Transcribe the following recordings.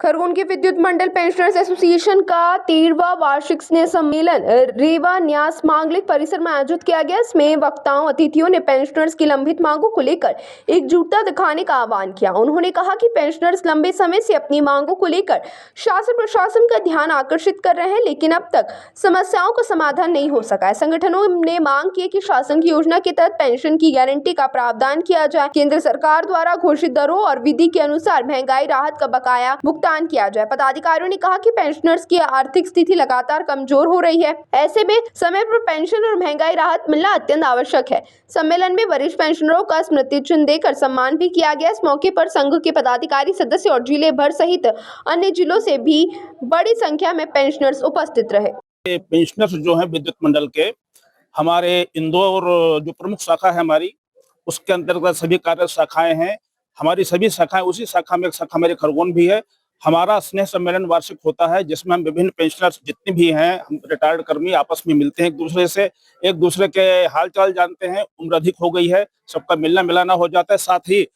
खरगोन के विद्युत मंडल pensioners association का 13वां वार्षिक स्नेह सम्मेलन रेवा न्यास मांगलिक परिसर में आयोजित किया गया। इसमें वक्ताओं अतिथियों ने पेंशनर्स की लंबित मांगों को लेकर एकजुटता दिखाने का आह्वान किया। उन्होंने कहा कि पेंशनर्स लंबे समय से अपनी मांगों को लेकर शासन प्रशासन का ध्यान आकर्षित कर रहे हैं, लेकिन अब तक समस्याओं का समाधान नहीं हो सका है। संगठनों ने मांग की कि शासन की योजना के तहत पेंशन की गारंटी का प्रावधान किया जाए, केंद्र सरकार द्वारा घोषित दरों और विधि के अनुसार महंगाई राहत का बकाया भुगतान किया जाए। पदाधिकारियों ने कहा कि पेंशनर्स की आर्थिक स्थिति लगातार कमजोर हो रही है, ऐसे में समय पर पेंशन और महंगाई राहत मिलना अत्यंत आवश्यक है। सम्मेलन में वरिष्ठ पेंशनरों का स्मृति चिन्ह देकर सम्मान भी किया गया। इस मौके पर संघ के पदाधिकारी, सदस्य और जिले भर सहित अन्य जिलों से भी बड़ी संख्या में पेंशनर्स उपस्थित रहे। पेंशनर्स जो है विद्युत मंडल के हमारे इंदौर जो प्रमुख शाखा है हमारी, उसके अंतर्गत सभी कार्य शाखाएं हैं। हमारी सभी शाखाएं, उसी शाखा में एक शाखा हमारे खरगोन भी है। हमारा स्नेह सम्मेलन वार्षिक होता है, जिसमें हम विभिन्न पेंशनर्स जितने भी हैं, हम रिटायर्ड कर्मी आपस में मिलते हैं, एक दूसरे के हाल चाल जानते हैं। उम्र अधिक हो गई है, सबका मिलना मिलाना हो जाता है। साथ ही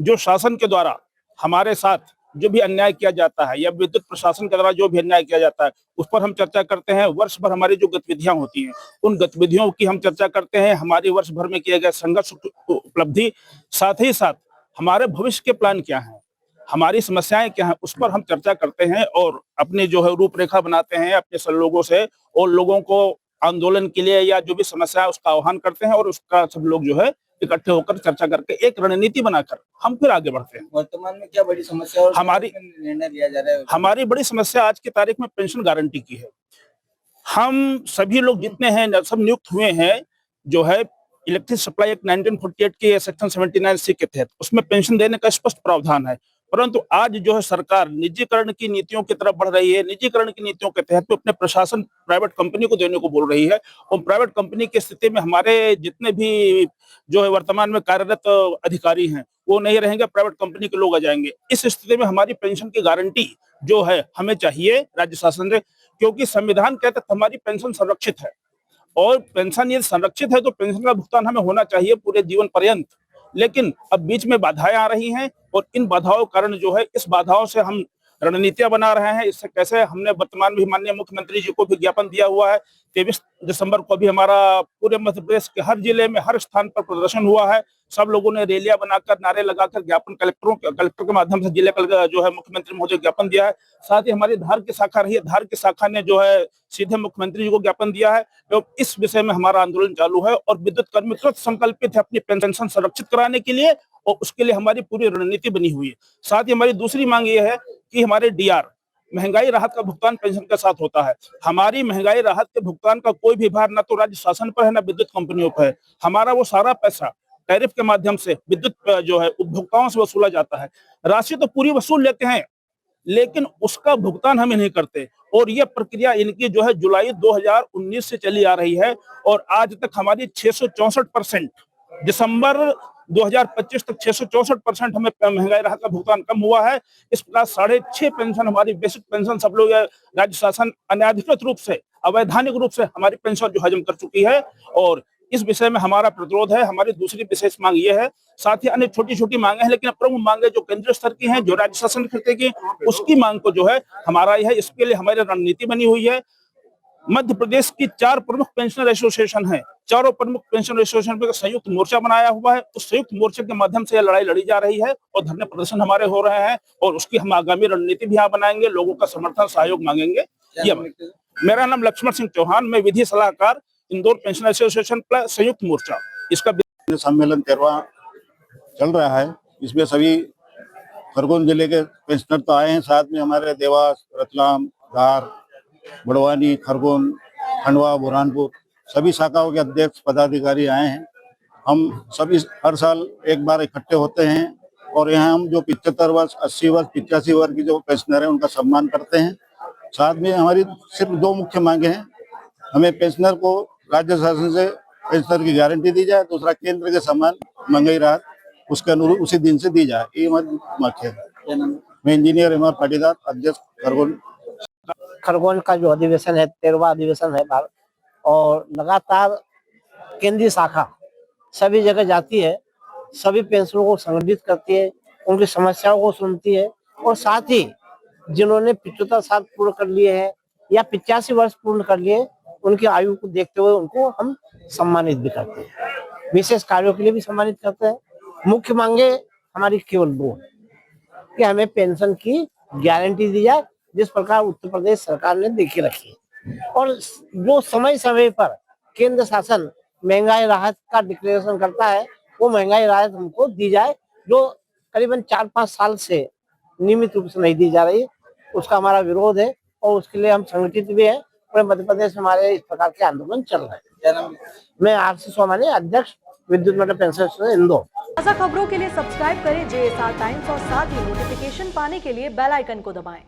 जो शासन के द्वारा हमारे साथ जो भी अन्याय किया जाता है या विद्युत प्रशासन के द्वारा जो भी अन्याय किया जाता है, उस पर हम चर्चा करते हैं। वर्ष भर हमारी जो गतिविधियां होती हैं, उन गतिविधियों की हम चर्चा करते हैं। हमारी वर्ष भर में किए गए संघर्ष, उपलब्धि, साथ ही साथ हमारे भविष्य के प्लान क्या हैं, हमारी समस्याएं क्या हैं, उस पर हम चर्चा करते हैं और अपनी जो है रूपरेखा बनाते हैं अपने सहयोगियों से, और लोगों को आंदोलन के लिए या जो भी समस्या है उसका आह्वान करते हैं और उसका सब लोग जो है इकट्ठे होकर चर्चा करके एक रणनीति बनाकर हम फिर आगे बढ़ते हैं। वर्तमान में क्या बड़ी समस्या और हमारी निर्णय लिया जा रहा है? हमारी बड़ी समस्या आज की तारीख में पेंशन गारंटी की है। हम सभी लोग जितने हैं सब नियुक्त हुए हैं, जो है इलेक्ट्रिक सप्लाई एक्ट 1948 के सेक्शन 79C के तहत उसमें पेंशन देने का स्पष्ट प्रावधान है। परंतु आज जो है सरकार निजीकरण की नीतियों की तरफ बढ़ रही है। निजीकरण की नीतियों के तहत अपने प्रशासन प्राइवेट कंपनी को देने को बोल रही है, और प्राइवेट कंपनी की स्थिति में हमारे जितने भी जो है वर्तमान में कार्यरत अधिकारी हैं वो नहीं रहेंगे, प्राइवेट कंपनी के लोग आ जाएंगे। इस स्थिति में हमारी पेंशन की गारंटी जो है हमें चाहिए राज्य शासन से, क्योंकि संविधान के तहत हमारी पेंशन संरक्षित है, और पेंशन यदि संरक्षित है तो पेंशन का भुगतान हमें होना चाहिए पूरे जीवन पर्यंत। लेकिन अब बीच में बाधाएं आ रही हैं, और इन बाधाओं के कारण जो है इस बाधाओं से हम रणनीतियां बना रहे हैं। इससे कैसे हमने वर्तमान में माननीय मुख्यमंत्री जी को भी ज्ञापन दिया हुआ है। 23 दिसंबर को भी हमारा पूरे मध्य प्रदेश के हर जिले में हर स्थान पर प्रदर्शन हुआ है। सब लोगों ने रैलियां बनाकर, नारे लगाकर ज्ञापन कलेक्टर के माध्यम से जिले का जो है मुख्यमंत्री महोदय ज्ञापन दिया है। साथ ही हमारी धार की शाखा रही है, धार की शाखा ने जो है सीधे मुख्यमंत्री जी को ज्ञापन दिया है। तो इस विषय में हमारा आंदोलन चालू है, और विद्युत कर्मी कृत संकल्पित है अपनी पेंशन संरक्षित कराने के लिए, और उसके लिए हमारी पूरी रणनीति बनी हुई है। साथ ही हमारी दूसरी मांग ये है कि हमारे डीआर महंगाई राहत का भुगतान पेंशन के साथ होता है। हमारी महंगाई राहत के भुगतान का कोई भी भार ना तो राज्य शासन पर है ना विद्युत कंपनियों पर है। हमारा वो सारा पैसा टैरिफ के माध्यम से विद्युत जो है उपभोक्ताओं से वसूला जाता है। राशि तो पूरी वसूल लेते हैं, लेकिन उसका भुगतान हमें नहीं करते, और ये प्रक्रिया इनकी जो है जुलाई 2019 से चली आ रही है, और आज तक हमारी 664%, दिसंबर 2025 तक 664% हमें महंगाई राहत का भुगतान कम हुआ है। इस प्रकार 6.5 पेंशन, हमारी बेसिक पेंशन सब लोग राज्य शासन अनधिकृत रूप से, अवैधानिक रूप से हमारी पेंशन जो हजम कर चुकी है, और इस विषय में हमारा प्रतिरोध है। हमारी दूसरी विशेष मांग ये है, साथ ही अन्य छोटी छोटी मांगे हैं, लेकिन प्रमुख मांगे जो केंद्रीय स्तर की हैं, जो राज्य शासन करते की, उसकी मांग को जो है हमारा यह है, इसके लिए हमारी रणनीति बनी हुई है। मध्य प्रदेश की 4 प्रमुख पेंशनर एसोसिएशन है, चारों प्रमुख पेंशनर एसोसिएशन पर संयुक्त मोर्चा बनाया हुआ है। उस संयुक्त मोर्चे के माध्यम से यह लड़ाई लड़ी जा रही है, और धरने प्रदर्शन हमारे हो रहे हैं, और उसकी हम आगामी रणनीति भी यहाँ बनाएंगे, लोगों का समर्थन सहयोग मांगेंगे। मेरा नाम लक्ष्मण सिंह चौहान, मैं विधि सलाहकार, इंदौर पेंशन एसोसिएशन प्लस संयुक्त मोर्चा। इसका सम्मेलन 13वां चल रहा है। इसमें सभी खरगोन जिले के पेंशनर तो आए हैं, साथ में हमारे देवास, रतलाम, धार, बड़वानी, खरगोन, खंडवा, बुरहानपुर सभी शाखाओं के अध्यक्ष पदाधिकारी आए हैं। हम सभी हर साल एक बार इकट्ठे होते हैं, और यहाँ हम जो 75 वर्ष, 80 वर्ष, 85 वर्ष की जो पेंशनर हैं उनका सम्मान करते हैं। साथ में हमारी सिर्फ 2 मुख्य मांगे हैं। हमें पेंशनर को राज्य शासन से पेंशनर की गारंटी दी जाए, दूसरा केंद्र के समान महंगाई राहत उसके अनुरूप उसी दिन से दी जाए, ये हमारी मांग है। मैं इंजीनियर एम आर पाटीदार, अध्यक्ष खरगोन। खरगोन का जो अधिवेशन है 13वां अधिवेशन है भारत, और लगातार केंद्रीय शाखा सभी जगह जाती है, सभी पेंशनरों को संगठित करती है, उनकी समस्याओं को सुनती है, और साथ ही जिन्होंने 75 साल पूर्ण कर लिए हैं या 85 वर्ष पूर्ण कर लिए, उनकी आयु को देखते हुए उनको हम सम्मानित भी करते हैं, विशेष कार्यों के लिए भी सम्मानित करते हैं। मुख्य मांगे हमारी केवल दो हैं कि हमें पेंशन की गारंटी दी जाए, जिस प्रकार उत्तर प्रदेश सरकार ने देखी रखी है, और जो समय समय पर केंद्र शासन महंगाई राहत का डिक्लेरेशन करता है, वो महंगाई राहत हमको दी जाए, जो करीबन 4-5 साल से नियमित रूप से नहीं दी जा रही। उसका हमारा विरोध है और उसके लिए हम संगठित भी हैं। पूरे मध्य प्रदेश में हमारे इस प्रकार के आंदोलन चल रहे हैं। मैं आरसी सोमानी, अध्यक्ष विद्युत मंडल पेंशन एसोसिएशन इंदौर। ताज़ा खबरों के लिए सब्सक्राइब करें JSR टाइम्स और साथ ही नोटिफिकेशन पाने के लिए बेल आइकन को दबाएं।